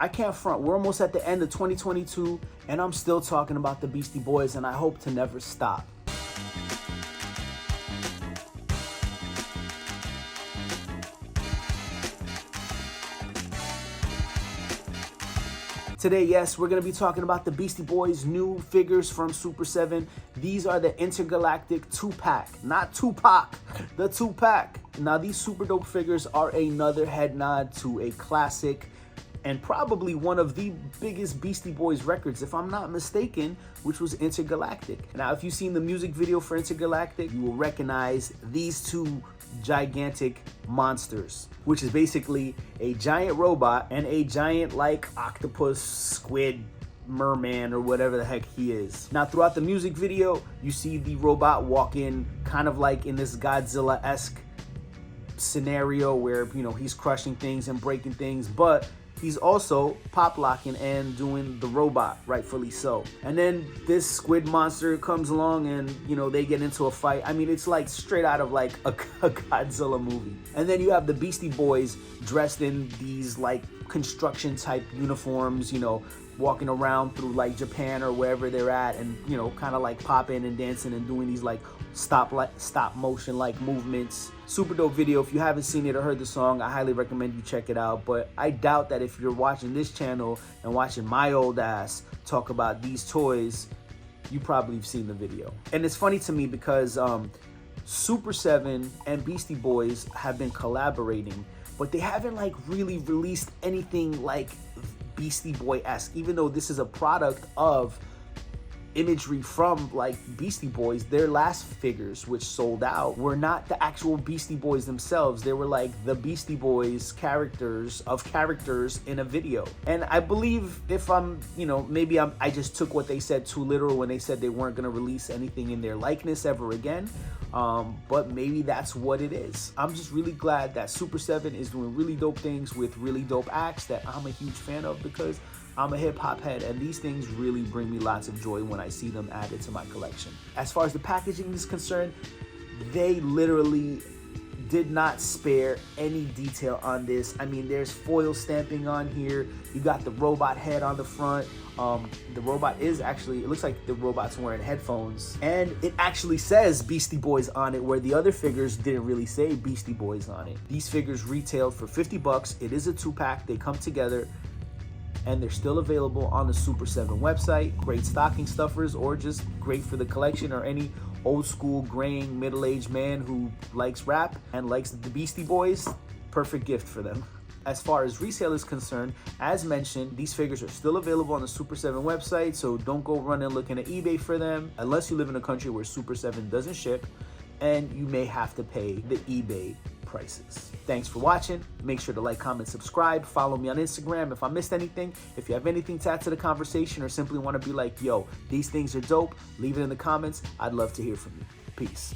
I can't front. We're almost at the end of 2022, and I'm still talking about the Beastie Boys, and I hope to never stop. Today, yes, we're going to be talking about the Beastie Boys' new figures from Super7. These are the Intergalactic 2-pack, not Tupac, the 2-pack. Now, these super dope figures are another head nod to a classic and probably one of the biggest Beastie Boys records, if I'm not mistaken, which was Intergalactic. Now, if you've seen the music video for Intergalactic, you will recognize these two gigantic monsters, which is basically a giant robot and a giant like octopus, squid, merman, or whatever the heck he is. Now, throughout the music video, you see the robot walk in kind of like in this Godzilla-esque scenario where, you know, he's crushing things and breaking things, but he's also pop locking and doing the robot, rightfully so. And then this squid monster comes along and, you know, they get into a fight. I mean, it's like straight out of like a Godzilla movie. And then you have the Beastie Boys dressed in these like construction type uniforms, you know, walking around through like Japan or wherever they're at, and, you know, kind of like popping and dancing and doing these like stop motion like movements. Super dope video. If you haven't seen it or heard the song, I highly recommend you check it out. But I doubt that if you're watching this channel and watching my old ass talk about these toys, you probably have seen the video. And it's funny to me because Super7 and Beastie Boys have been collaborating, but they haven't like really released anything like Beastie Boy-esque, even though this is a product of imagery from like Beastie Boys. Their last figures, which sold out, were not the actual Beastie Boys themselves. They were like the Beastie Boys characters in a video. And I believe, if I'm, you know, maybe I just took what they said too literal when they said they weren't going to release anything in their likeness ever again. But maybe that's what it is. I'm just really glad that Super7 is doing really dope things with really dope acts that I'm a huge fan of, because I'm a hip hop head, and these things really bring me lots of joy when I see them added to my collection. As far as the packaging is concerned, they literally did not spare any detail on this. I mean, there's foil stamping on here. You got the robot head on the front. The robot is actually, it looks like the robot's wearing headphones, and it actually says Beastie Boys on it, where the other figures didn't really say Beastie Boys on it. These figures retailed for 50 bucks. It is a 2-pack. They come together, and they're still available on the Super7 website. Great stocking stuffers, or just great for the collection, or any old school graying middle-aged man who likes rap and likes the Beastie Boys. Perfect gift for them. As far as resale is concerned, as mentioned, these figures are still available on the Super7 website, so don't go running looking at eBay for them unless you live in a country where Super7 doesn't ship, and you may have to pay the eBay prices. Thanks for watching. Make sure to like, comment, subscribe. Follow me on Instagram if I missed anything. If you have anything to add to the conversation, or simply want to be like, yo, these things are dope, leave it in the comments. I'd love to hear from you. Peace.